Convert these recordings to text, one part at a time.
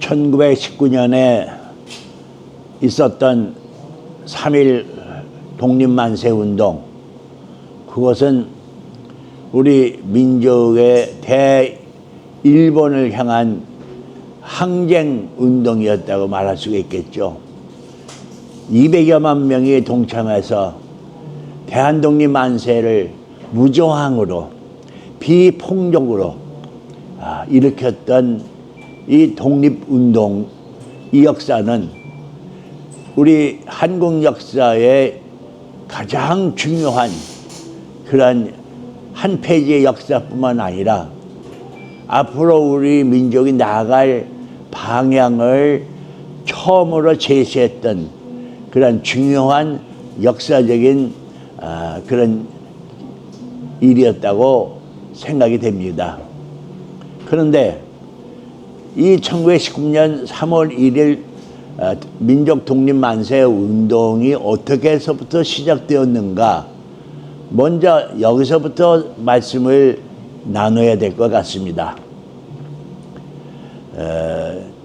1919년에 있었던 3.1 독립만세운동, 그것은 우리 민족의 대일본을 향한 항쟁운동이었다고 말할 수가 있겠죠. 200여만 명이 동참해서 대한독립만세를 무저항으로 비폭력으로 일으켰던 이 독립운동, 이 역사는 우리 한국 역사의 가장 중요한 그런 한 페이지의 역사뿐만 아니라 앞으로 우리 민족이 나아갈 방향을 처음으로 제시했던 그런 중요한 역사적인 그런 일이었다고 생각이 됩니다. 그런데 이 1919년 3월 1일 민족 독립만세 운동이 어떻게 해서부터 시작되었는가, 먼저 여기서부터 말씀을 나눠야 될 것 같습니다.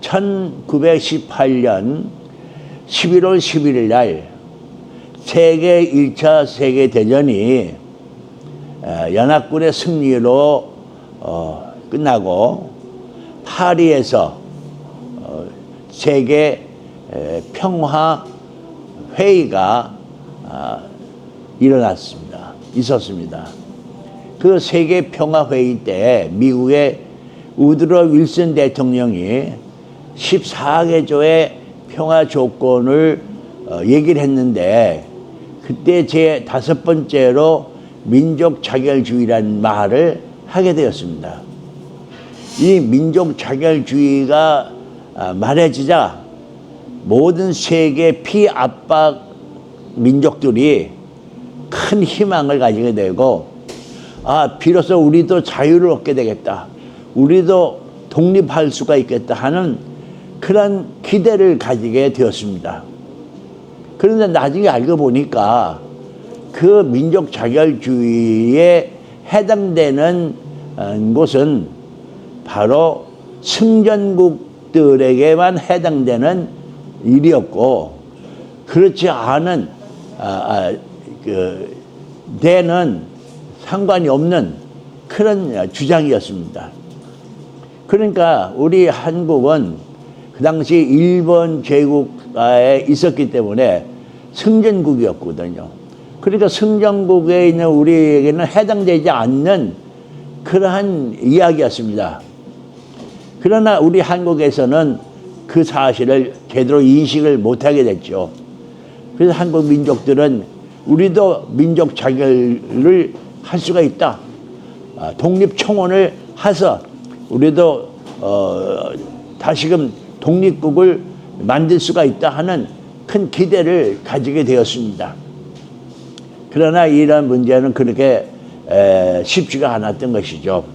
1918년 11월 11일 날 세계 1차 세계대전이 연합군의 승리로 끝나고 파리에서 세계 평화 회의가 있었습니다. 그 세계 평화 회의 때 미국의 우드로 윌슨 대통령이 14개조의 평화 조건을 얘기를 했는데, 그때 제 5번째로 민족 자결주의라는 말을 하게 되었습니다. 이 민족 자결주의가 말해지자 모든 세계 피압박 민족들이 큰 희망을 가지게 되고, 비로소 우리도 자유를 얻게 되겠다, 우리도 독립할 수가 있겠다 하는 그런 기대를 가지게 되었습니다. 그런데 나중에 알고 보니까 그 민족 자결주의에 해당되는 곳은 바로 승전국들에게만 해당되는 일이었고, 그렇지 않은 데는 상관이 없는 그런 주장이었습니다. 그러니까 우리 한국은 그 당시 일본 제국에 있었기 때문에 승전국이었거든요. 그러니까 승전국에 있는 우리에게는 해당되지 않는 그러한 이야기였습니다. 그러나 우리 한국에서는 그 사실을 제대로 인식을 못하게 됐죠. 그래서 한국 민족들은 우리도 민족 자결을 할 수가 있다, 독립청원을 해서 우리도 다시금 독립국을 만들 수가 있다 하는 큰 기대를 가지게 되었습니다. 그러나 이런 문제는 그렇게 쉽지가 않았던 것이죠.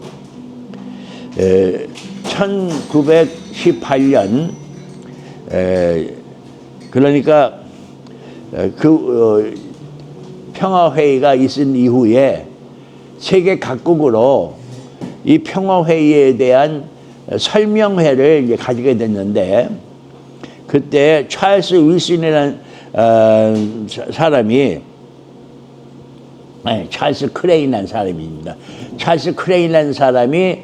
1918년 그러니까 평화회의가 있은 이후에 세계 각국으로 이 평화회의에 대한 설명회를 이제 가지게 됐는데, 그때 찰스 윌슨이라는 사람이, 찰스 크레이라는 사람입니다. 찰스 크레이라는 사람이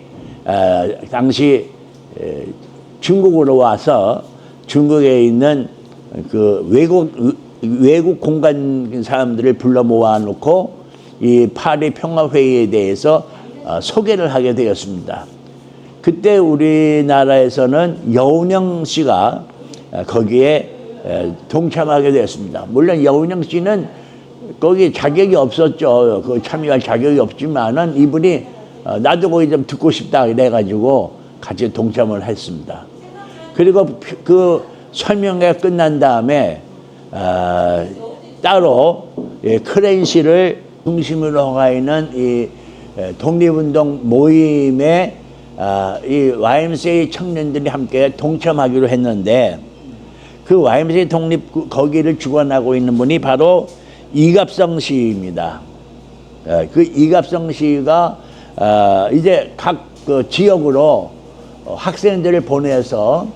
당시 중국으로 와서 중국에 있는 그 외국 공간 사람들을 불러 모아놓고 이 파리 평화회의에 대해서 소개를 하게 되었습니다. 그때 우리나라에서는 여운형 씨가 거기에 동참하게 되었습니다. 물론 여운형 씨는 거기 자격이 없었죠. 그 참여할 자격이 없지만은 이분이 나도 거기 좀 듣고 싶다 이래가지고 같이 동참을 했습니다. 그리고 그 설명회가 끝난 다음에 따로 크레인 씨를 중심으로 가 있는 이 독립운동 모임에 이 YMCA 청년들이 함께 동참하기로 했는데, 그 YMCA 독립 거기를 주관하고 있는 분이 바로 이갑성 씨입니다. 그 이갑성 씨가 이제 각 그 지역으로 학생들을 보내서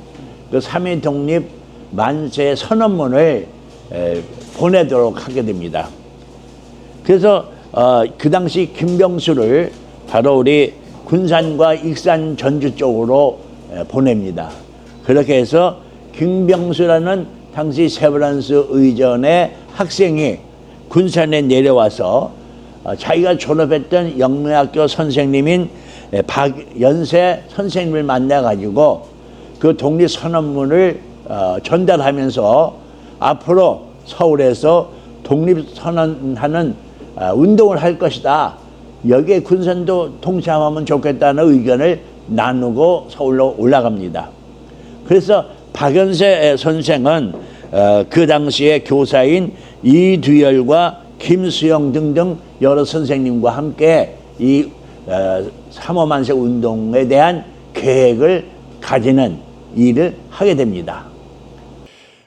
그 3.1 독립 만세 선언문을 보내도록 하게 됩니다. 그래서 그 당시 김병수를 바로 우리 군산과 익산 전주 쪽으로 보냅니다. 그렇게 해서 김병수라는 당시 세브란스 의전의 학생이 군산에 내려와서 자기가 졸업했던 영문학교 선생님인 박연세 선생님을 만나가지고 그 독립선언문을 전달하면서 앞으로 서울에서 독립선언하는 운동을 할 것이다. 여기에 군산도 동참하면 좋겠다는 의견을 나누고 서울로 올라갑니다. 그래서 박연세 선생은 그 당시에 교사인 이두열과 김수영 등등 여러 선생님과 함께 이 3.5 만세 운동에 대한 계획을 가지는 일을 하게 됩니다.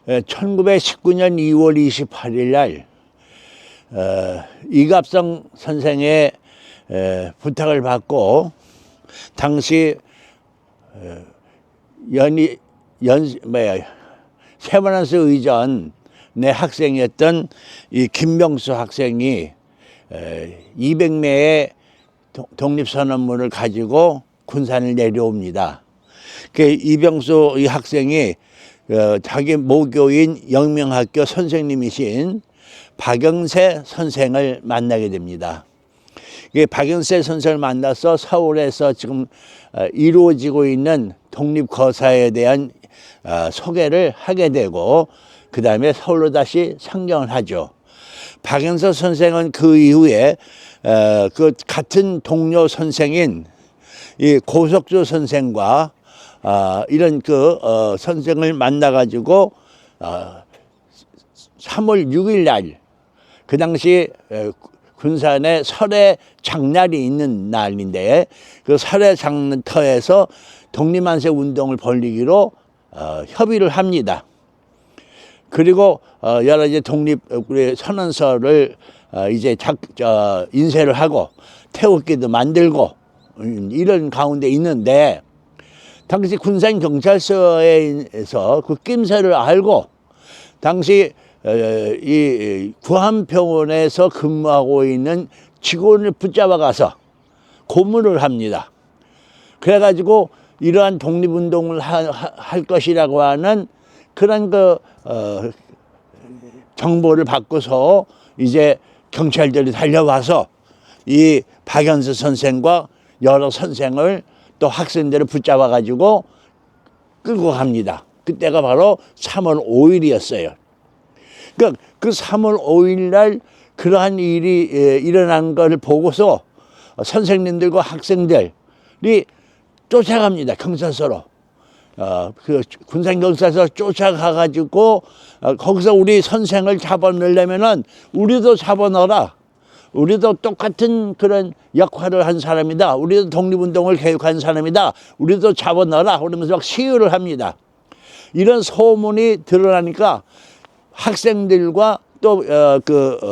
1919년 2월 28일 날 이갑성 선생의 부탁을 받고 당시 세브란스 의전의 학생이었던 이 김병수 학생이 200매의 독립선언문을 가지고 군산을 내려옵니다. 그 이병수 이 학생이 자기 모교인 영명학교 선생님이신 박영세 선생을 만나게 됩니다. 박영세 선생을 만나서 서울에서 지금 이루어지고 있는 독립거사에 대한 소개를 하게 되고 그 다음에 서울로 다시 상경을 하죠. 박영세 선생은 그 이후에 그 같은 동료 선생인 이 고석주 선생과 이런 그 선생을 만나가지고 3월 6일 날 그 당시 군산에 설의 장날이 있는 날인데 그 설의 장터에서 독립만세 운동을 벌이기로 협의를 합니다. 그리고 여러 이제 독립 선언서를 이제 인쇄를 하고 태극기도 만들고 이런 가운데 있는데 당시 군산 경찰서에서 그 낌새를 알고 당시 이 구한병원에서 근무하고 있는 직원을 붙잡아 가서 고문을 합니다. 그래가지고 이러한 독립운동을 할 것이라고 하는 그런 정보를 받고서 이제 경찰들이 달려와서 이 박연수 선생과 여러 선생을 또 학생들을 붙잡아 가지고 끌고 갑니다. 그때가 바로 3월 5일이었어요. 그러니까 그 3월 5일 날 그러한 일이 일어난 걸 보고서 선생님들과 학생들이 쫓아갑니다. 경찰서로. 그 군산경찰서 쫓아가 가지고 거기서 우리 선생을 잡아넣으려면은 우리도 잡아넣어라. 우리도 똑같은 그런 역할을 한 사람이다. 우리도 독립운동을 계획한 사람이다. 우리도 잡아넣어라. 그러면서 막 시위를 합니다. 이런 소문이 드러나니까 학생들과 또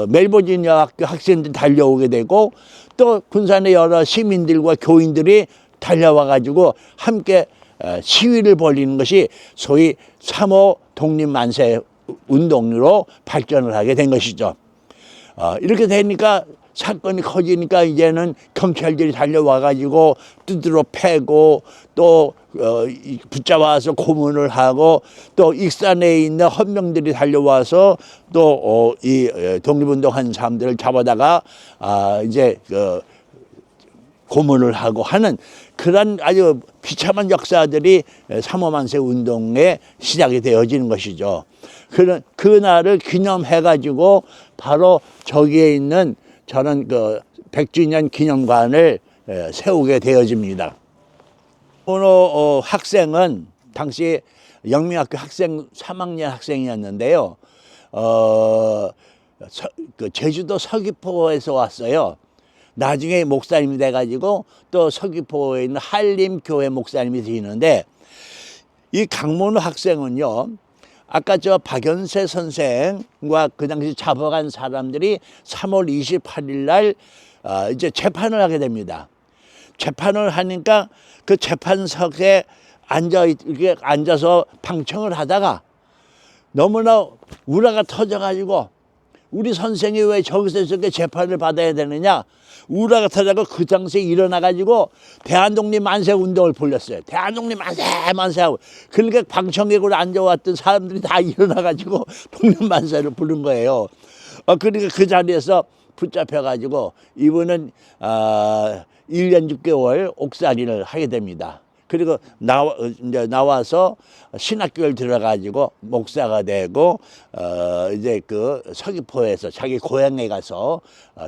멜버지니아 학교 학생들이 달려오게 되고 또 군산의 여러 시민들과 교인들이 달려와 가지고 함께 시위를 벌이는 것이 소위 3.5 독립만세 운동으로 발전을 하게 된 것이죠. 이렇게 되니까 사건이 커지니까 이제는 경찰들이 달려와 가지고 두드러 패고 또 붙잡아서 고문을 하고 또 익산에 있는 헌병들이 달려와서 또 이 독립운동한 사람들을 잡아다가 이제 고문을 하고 하는 그런 아주 비참한 역사들이 3.5 만세 운동의 시작이 되어지는 것이죠. 그날을 기념해 가지고 바로 저기에 있는 저는 100주년 기념관을 세우게 되어집니다. 어느 학생은 당시 영명학교 학생 3학년 학생이었는데요. 제주도 서귀포에서 왔어요. 나중에 목사님이 돼가지고 또 서귀포에 있는 한림교회 목사님이 되는데 이 강문우 학생은요. 아까 저 박연세 선생과 그 당시 잡아간 사람들이 3월 28일 날 이제 재판을 하게 됩니다. 재판을 하니까 그 재판석에 이렇게 앉아서 방청을 하다가 너무나 우라가 터져가지고 우리 선생이 왜 저기서 저렇게 재판을 받아야 되느냐, 우라가 터져서 그 당시에 일어나가지고 대한독립 만세 운동을 벌였어요. 대한독립 만세 만세 하고, 그러니까 방청객으로 앉아왔던 사람들이 다 일어나가지고 독립 만세를 부른 거예요. 그러니까 그 자리에서 붙잡혀가지고 이분은 1년 6개월 옥살이를 하게 됩니다. 그리고 이제 나와서 신학교를 들어가지고 목사가 되고 이제 그 서귀포에서 자기 고향에 가서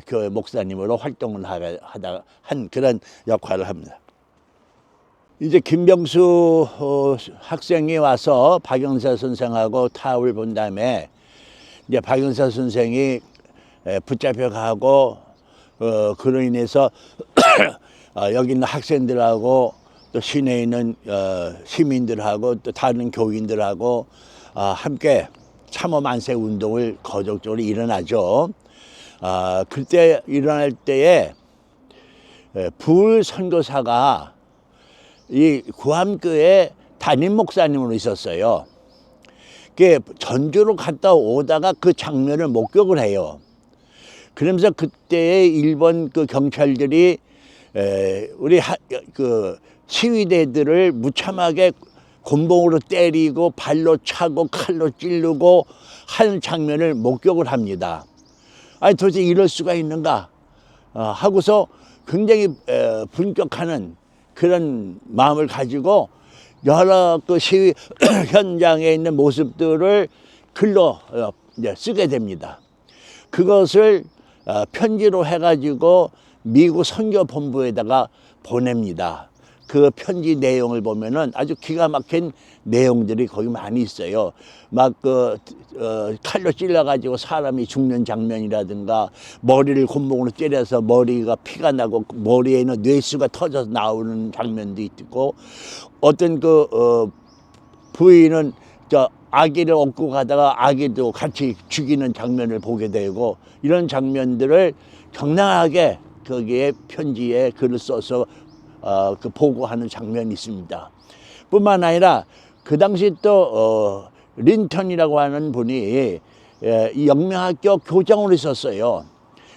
교회 목사님으로 활동을 한 그런 역할을 합니다. 이제 김병수 학생이 와서 박영사 선생하고 타협을 본 다음에 이제 박영사 선생이 붙잡혀 가고 그로 인해서 여기 있는 학생들하고 또 시내에 있는 시민들하고 또 다른 교인들하고 함께 참호 만세 운동을 거적적으로 일어나죠. 그때 일어날 때에 부울 선교사가 이 구암교회 담임 목사님으로 있었어요. 전주로 갔다 오다가 그 장면을 목격을 해요. 그러면서 그때의 일본 그 경찰들이 우리 그 시위대들을 무참하게 곤봉으로 때리고 발로 차고 칼로 찌르고 하는 장면을 목격을 합니다. 아니 도대체 이럴 수가 있는가 하고서 굉장히 분격하는 그런 마음을 가지고 여러 그 시위 현장에 있는 모습들을 글로 이제 쓰게 됩니다. 그것을 편지로 해가지고 미국 선교본부에다가 보냅니다. 그 편지 내용을 보면은 아주 기가 막힌 내용들이 거기 많이 있어요. 막 칼로 찔러가지고 사람이 죽는 장면이라든가, 머리를 곤봉으로 찌려서 머리가 피가 나고 머리에 있는 뇌수가 터져서 나오는 장면도 있고, 어떤 부인은 아기를 업고 가다가 아기도 같이 죽이는 장면을 보게 되고, 이런 장면들을 적나라하게 거기에 편지에 글을 써서 보고하는 장면이 있습니다. 뿐만 아니라 그 당시 또 린턴이라고 하는 분이 이 영명학교 교장으로 있었어요.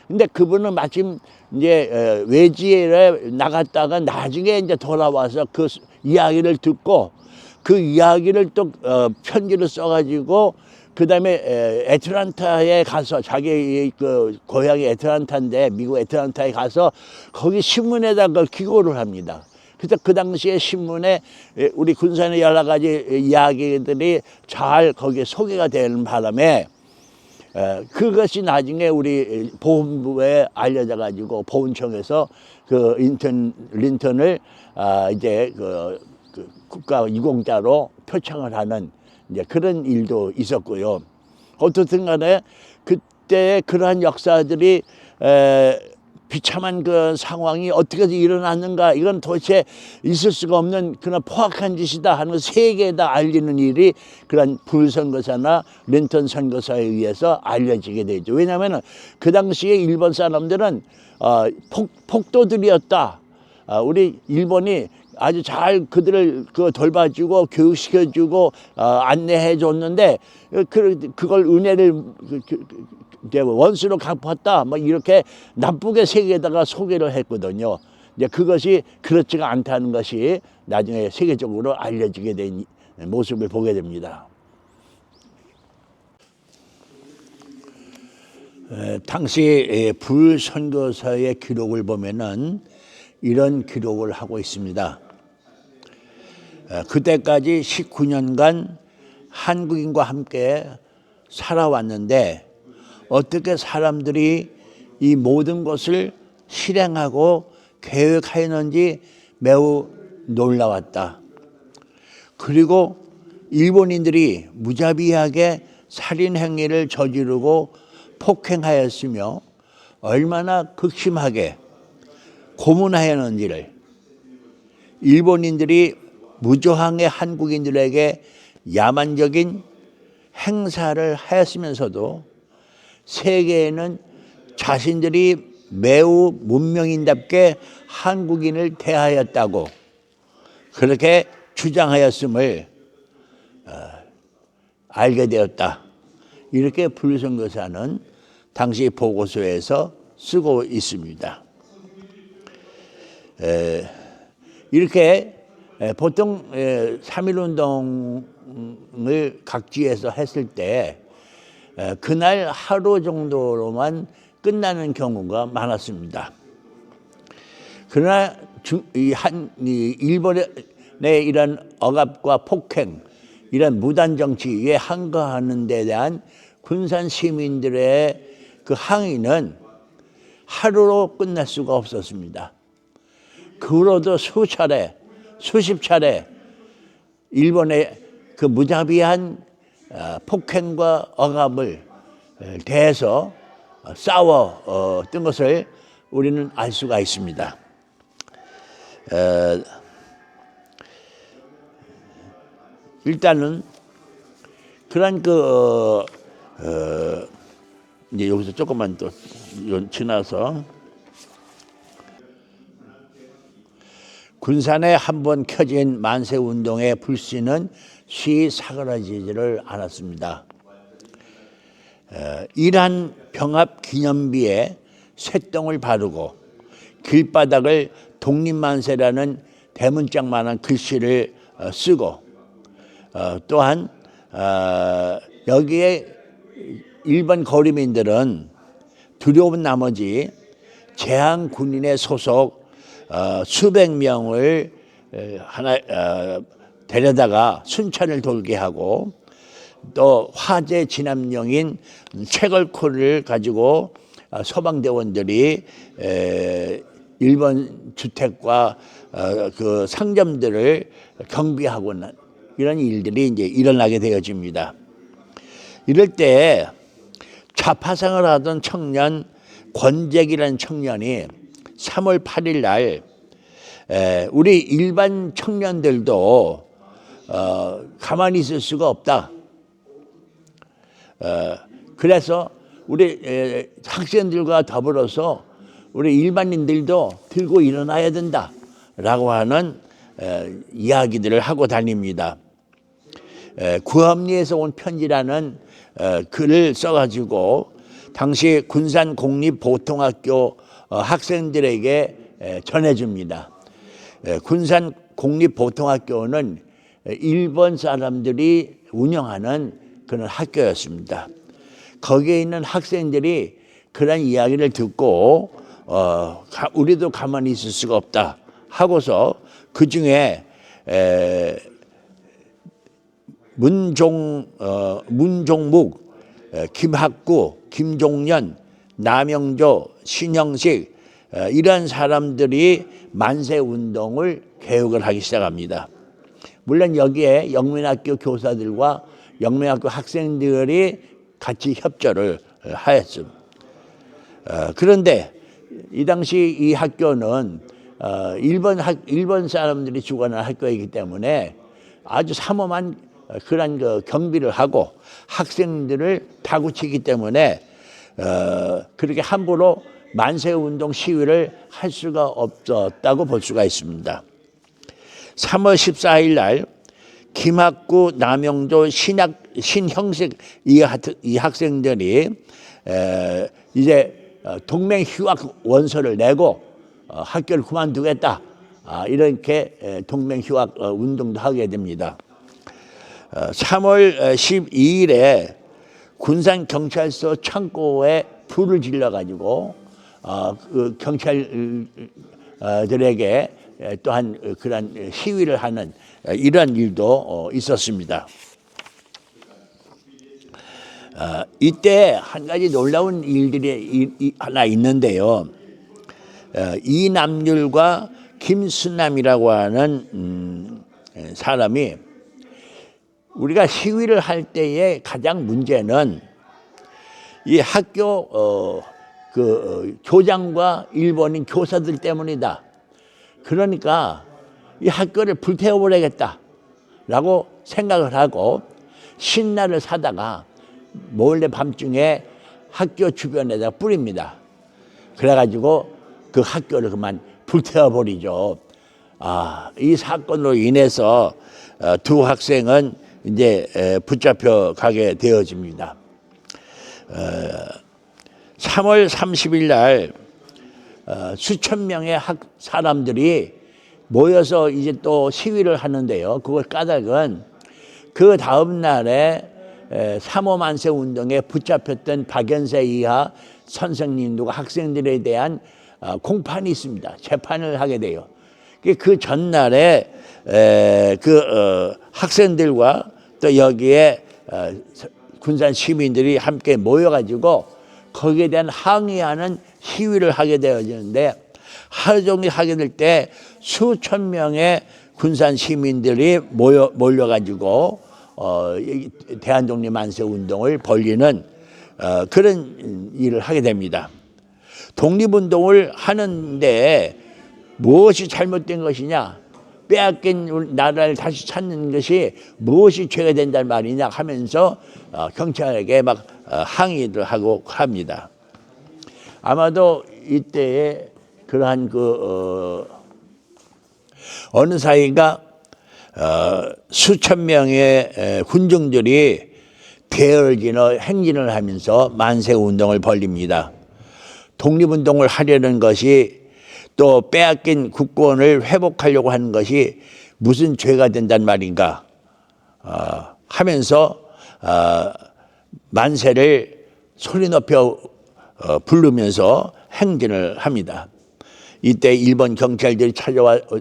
근데 그분은 마침 이제 외지에 나갔다가 나중에 이제 돌아와서 그 이야기를 듣고 그 이야기를 또 편지를 써가지고 그 다음에 애틀란타에 가서, 자기 그 고향이 애틀란타인데 미국 애틀란타에 가서 거기 신문에다가 기고를 합니다. 그래서 그 당시에 신문에 우리 군산의 여러 가지 이야기들이 잘 거기에 소개가 되는 바람에 그것이 나중에 우리 보훈부에 알려져 가지고 보훈청에서 그 린턴을 이제 그 국가 유공자로 표창을 하는 이제 그런 일도 있었고요. 어떻든 간에 그때 그러한 역사들이 비참한 그 상황이 어떻게 일어났는가, 이건 도대체 있을 수가 없는 그런 포악한 짓이다 하는 걸 세계에다 알리는 일이 그런 불선거사나 린턴 선거사에 의해서 알려지게 되죠. 왜냐하면 그 당시에 일본 사람들은 폭도들이었다. 우리 일본이 아주 잘 그들을 돌봐주고 교육시켜주고 안내해 줬는데 그걸 은혜를 원수로 갚았다, 뭐 이렇게 나쁘게 세계에다가 소개를 했거든요. 이제 그것이 그렇지가 않다는 것이 나중에 세계적으로 알려지게 된 모습을 보게 됩니다. 당시 불선교사의 기록을 보면은 이런 기록을 하고 있습니다. 그때까지 19년간 한국인과 함께 살아왔는데 어떻게 사람들이 이 모든 것을 실행하고 계획하였는지 매우 놀라웠다. 그리고 일본인들이 무자비하게 살인 행위를 저지르고 폭행하였으며 얼마나 극심하게 고문하였는지를, 일본인들이 무조항의 한국인들에게 야만적인 행사를 하였으면서도 세계에는 자신들이 매우 문명인답게 한국인을 대하였다고 그렇게 주장하였음을 알게 되었다. 이렇게 불성교사는 당시 보고서에서 쓰고 있습니다. 이렇게 보통 3.1운동을 각지에서 했을 때 그날 하루 정도로만 끝나는 경우가 많았습니다. 그러나 일본의 이런 억압과 폭행, 이런 무단 정치에 항거하는 데 대한 군산 시민들의 그 항의는 하루로 끝날 수가 없었습니다. 그 후로도 수십 차례 일본의 그 무자비한 폭행과 억압을 대해서 싸웠던 것을 우리는 알 수가 있습니다. 일단은 그런 이제 여기서 조금만 또 지나서 군산에 한번 켜진 만세운동의 불씨는 쉬이 사그라지지를 않았습니다. 이란 병합 기념비에 쇳덩을 바르고 길바닥을 독립만세라는 대문짝만한 글씨를 쓰고 또한 여기에 일본 거리민들은 두려운 나머지 제항군인의 소속 수백 명을 데려다가 순찰을 돌게 하고 또 화재 진압용인 채걸코를 가지고 소방대원들이 일본 주택과 그 상점들을 경비하고는 이런 일들이 이제 일어나게 되어집니다. 이럴 때 좌파상을 하던 청년 권재기라는 청년이 3월 8일 날 우리 일반 청년들도 가만히 있을 수가 없다. 그래서 우리 학생들과 더불어서 우리 일반인들도 들고 일어나야 된다라고 하는 이야기들을 하고 다닙니다. 구합리에서 온 편지라는 글을 써가지고 당시 군산 공립보통학교 학생들에게 전해줍니다. 군산 공립보통학교는 일본 사람들이 운영하는 그런 학교였습니다. 거기에 있는 학생들이 그런 이야기를 듣고 우리도 가만히 있을 수가 없다 하고서 그 중에 문종묵, 김학구, 김종년, 남영조, 신형식 이런 사람들이 만세운동을 계획을 하기 시작합니다. 물론 여기에 영민학교 교사들과 영민학교 학생들이 같이 협조를 하였습니다. 그런데 이 당시 이 학교는 일본 사람들이 주관하는 학교이기 때문에 아주 삼엄한 그런 경비를 하고 학생들을 다구치기 때문에 그렇게 함부로 만세운동 시위를 할 수가 없었다고 볼 수가 있습니다. 3월 14일 날 김학구, 남영조, 신형식 이 학생들이 이제 동맹 휴학 원서를 내고 학교를 그만두겠다 이렇게 동맹 휴학 운동도 하게 됩니다. 3월 12일에 군산경찰서 창고에 불을 질러가지고 그 경찰들에게 또한 그런 시위를 하는 이런 일도 있었습니다. 이때 한 가지 놀라운 일들이 하나 있는데요. 이남률과 김순남이라고 하는 사람이 우리가 시위를 할 때의 가장 문제는 이 학교 교장과 일본인 교사들 때문이다. 그러니까 이 학교를 불태워버리겠다라고 생각을 하고 신나를 사다가 몰래 밤중에 학교 주변에다 뿌립니다. 그래가지고 그 학교를 그만 불태워버리죠. 이 사건으로 인해서 두 학생은 이제 붙잡혀 가게 되어집니다. 3월 30일 날 수천 명의 사람들이 모여서 이제 또 시위를 하는데요. 그걸 까닭은 그 다음 날에 3.5 만세 운동에 붙잡혔던 박연세 이하 선생님들과 학생들에 대한 공판이 있습니다. 재판을 하게 돼요. 그 전날에 학생들과 또 여기에 군산 시민들이 함께 모여가지고 거기에 대한 항의하는 시위를 하게 되어지는데, 하루 종일 하게 될 때 수천 명의 군산 시민들이 몰려가지고 대한독립 만세 운동을 벌리는 그런 일을 하게 됩니다. 독립운동을 하는데 무엇이 잘못된 것이냐, 빼앗긴 나라를 다시 찾는 것이 무엇이 죄가 된단 말이냐 하면서 경찰에게 막 항의를 하고 합니다. 아마도 이때에 그러한 어느 사이가 수천 명의 군중들이 대열진을 행진을 하면서 만세 운동을 벌립니다. 독립운동을 하려는 것이, 또 빼앗긴 국권을 회복하려고 하는 것이 무슨 죄가 된단 말인가 하면서 만세를 소리 높여 부르면서 행진을 합니다. 이때 일본 경찰들이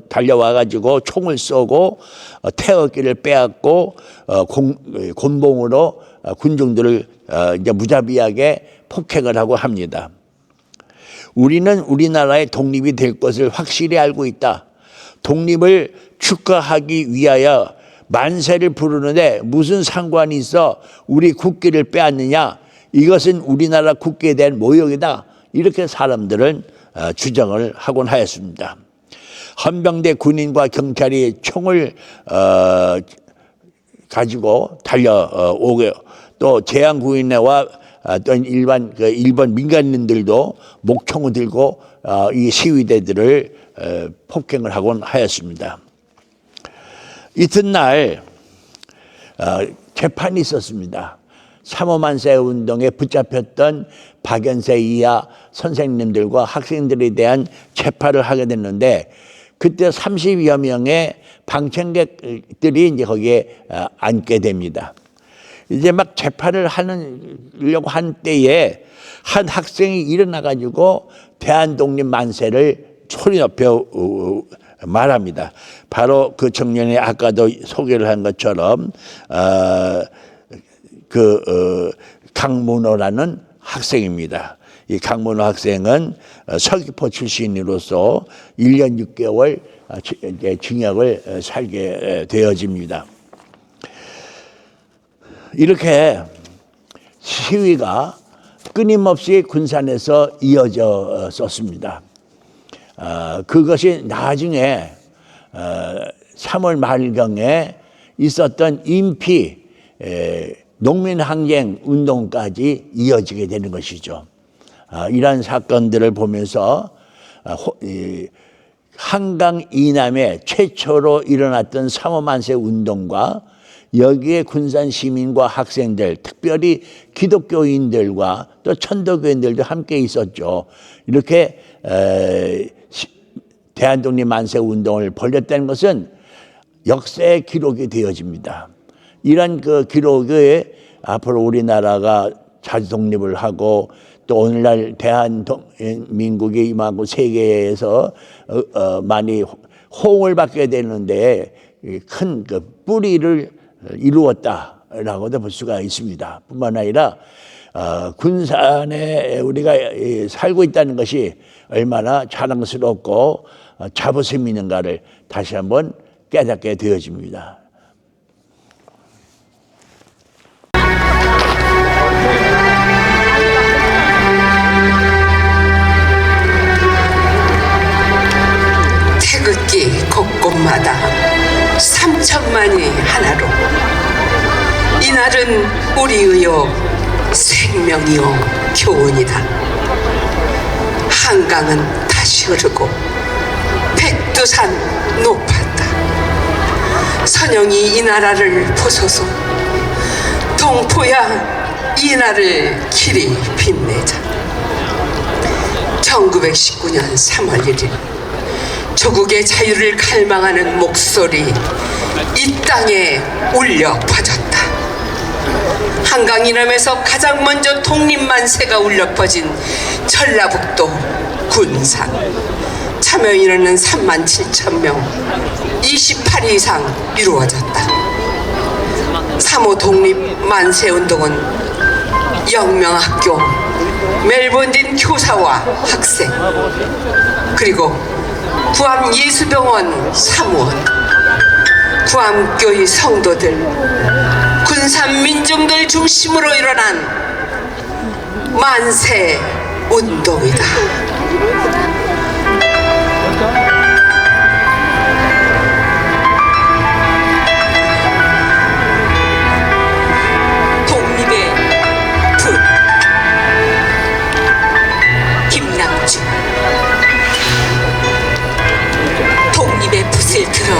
달려와 가지고 총을 쏘고 태극기를 빼앗고 곤봉으로 군중들을 이제 무자비하게 폭행을 하고 합니다. 우리는 우리나라의 독립이 될 것을 확실히 알고 있다. 독립을 축하하기 위하여 만세를 부르는데 무슨 상관이 있어 우리 국기를 빼앗느냐? 이것은 우리나라 국기에 대한 모욕이다. 이렇게 사람들은 주장을 하곤 하였습니다. 헌병대 군인과 경찰이 총을 가지고 달려오고, 또 재향구인회와 또 일본 민간인들도 목총을 들고 이 시위대들을 폭행을 하곤 하였습니다. 이튿날 재판이 있었습니다. 3.5 만세 운동에 붙잡혔던 박연세 이하 선생님들과 학생들에 대한 재판을 하게 됐는데, 그때 30여 명의 방청객들이 이제 거기에 앉게 됩니다. 이제 막 재판을 하려고 한 때에 한 학생이 일어나 가지고 대한독립 만세를 소리 높여 말합니다. 바로 그 청년이 아까도 소개를 한 것처럼 강문호라는 학생입니다. 이 강문호 학생은 서귀포 출신으로서 1년 6개월 징역을 살게 되어집니다. 이렇게 시위가 끊임없이 군산에서 이어졌습니다. 그것이 나중에 3월 말경에 있었던 인피 농민항쟁 운동까지 이어지게 되는 것이죠. 이러한 사건들을 보면서 한강 이남에 최초로 일어났던 3.5 만세 운동과 여기에 군산 시민과 학생들, 특별히 기독교인들과 또 천도교인들도 함께 있었죠. 이렇게 대한독립 만세 운동을 벌였다는 것은 역사의 기록이 되어집니다. 이런 그 기록에 앞으로 우리나라가 자주독립을 하고 또 오늘날 대한민국이 임하고 세계에서 많이 호응을 받게 되는데 큰 그 뿌리를 이루었다라고도 볼 수가 있습니다. 뿐만 아니라 군산에 우리가 살고 있다는 것이 얼마나 자랑스럽고 자부심 있는가를 다시 한번 깨닫게 되어집니다. 태극기 곳곳마다 3천만이 하나로, 이날은 우리의요 생명이요 교훈이다. 한강은 다시 흐르고 백두 백두산 높았다. 선영이 이 나라를 보소서. 동포야 이 나라를 길이 빛내자. 1919년 3월 1일 조국의 자유를 갈망하는 목소리 이 땅에 울려 퍼졌다. 한강 이남에서 가장 먼저 독립만세가 울려 퍼진 전라북도 군산. 참여 인원은 37,000명, 28일 이상 이루어졌다. 3.5 독립만세운동은 영명학교, 멜번진 교사와 학생, 그리고 구암예수병원 사무원, 구암교회 성도들, 군산 민중들 중심으로 일어난 만세 운동이다. 독립의 불. 김남주. 독립의 붓을 들어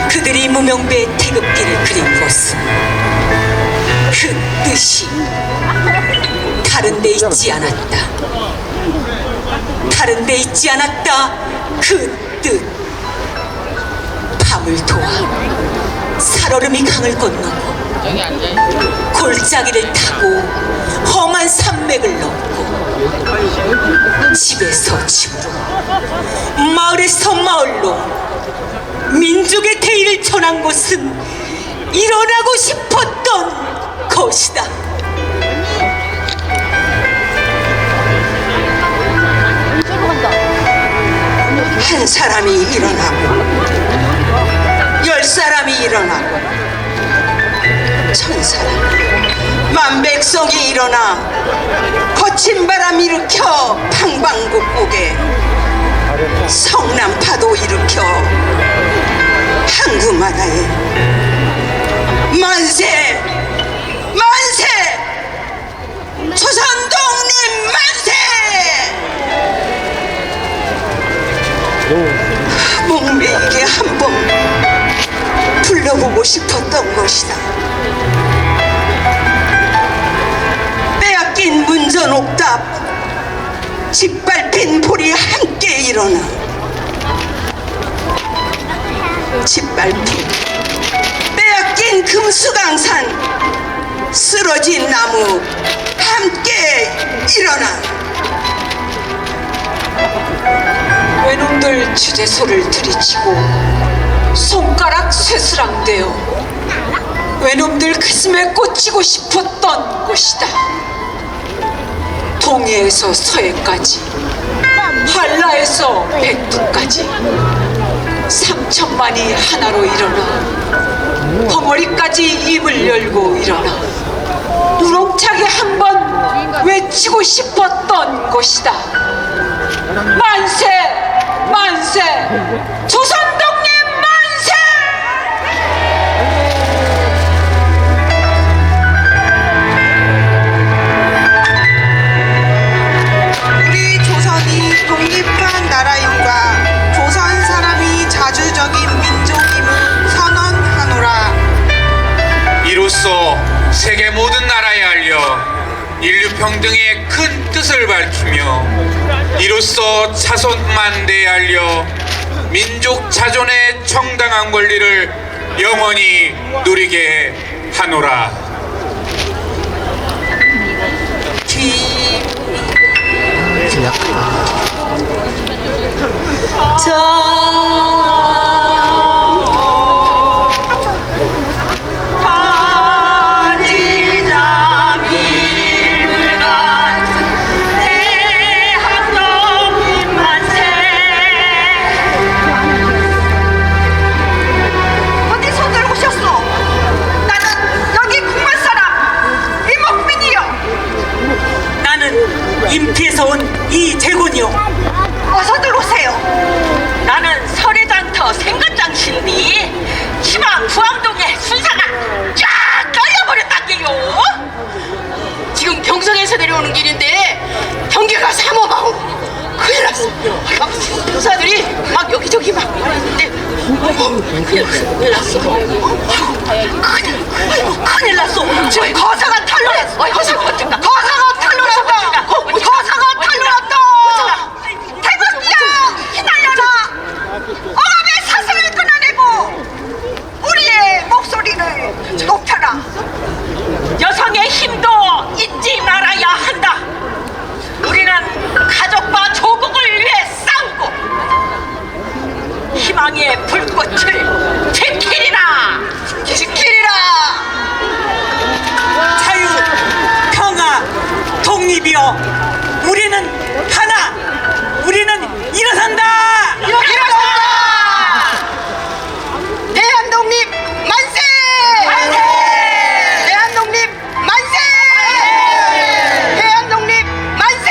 그들이 무명배의 태극기를 그린 것은 그 뜻이 다른 데 있지 않았다. 다른 데 있지 않았다. 그 뜻. 밤을 도와 살얼음이 강을 건너고 골짜기를 타고 험한 산맥을 넘고 집에서 집으로 마을에서 마을로 민족의 대의를 전한 곳은 일어나고 싶었던 것이다. 한 사람이 일어나고 10사람이 일어나고 1000사람 만 백성이 일어나 거친 바람 일으켜 방방곡곡에 성난파도 일으켜 한국나라에 만세 만세 조선독립 만세 목매이게 한번 불러보고 싶었던 것이다. 빼앗긴 문전옥답 짓밟힌 볼이 함께 일어나 짓밟힌 빼앗긴 금수강산 쓰러진 나무 함께 일어나 외놈들 주제소를 들이치고 손가락 쇠스랑대어 외놈들 가슴에 꽂히고 싶었던 곳이다. 동해에서 서해까지 한라에서 백두까지 3천만이 하나로 일어나 벙어리까지 입을 열고 일어나 우렁차게 한번 외치고 싶었던 곳이다. 만세! 만세! 조선독립 만세! 우리 조선이 독립한 나라임과 조선 사람이 자주적인 민족임을 선언하노라. 이로써 세계 모든 나라에 알려 인류 평등의 큰 뜻을 밝히며 이로써 자손만대에 알려 민족 자존의 정당한 권리를 영원히 누리게 하노라. 어디 손들 오셨소? 나는 여기 국만 사람 이목민이요. 나는 임피에서 온 이재곤이요. 어서 들어오세요. 나는 큰일 났어. 지금 거사가 탈로났어. 거사가 탈로났다. 거사가 탈로났다. 태국이야 휘날려라. 억압의 사슬을 끊어내고 우리의 목소리를 높여라. 여성의 힘도 잊지 말아야 한다. 우리는 가족과 조국을 위해 싸우고 희망의 불꽃을 지키리라. 자유, 평화, 독립이여 우리는 하나, 우리는 일어선다. 대한독립 만세! 대한독립 만세! 대한독립 만세!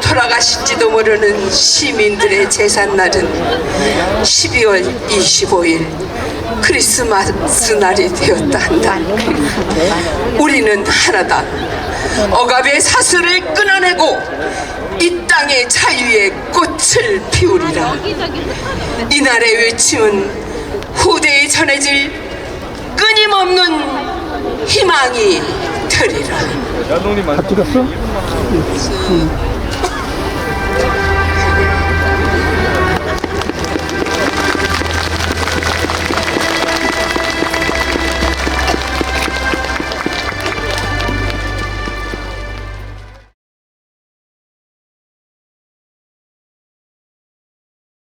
돌아가실지도 모르는 시민들의 제삿날은 12월 25일 크리스마스 날이 되었다 한다. 우리는 하나다. 억압의 사슬을 끊어내고 이 땅의 자유의 꽃을 피우리라. 이날의 외침은 후대에 전해질 끊임없는 희망이 되리라. 야동님 많이 찍었어?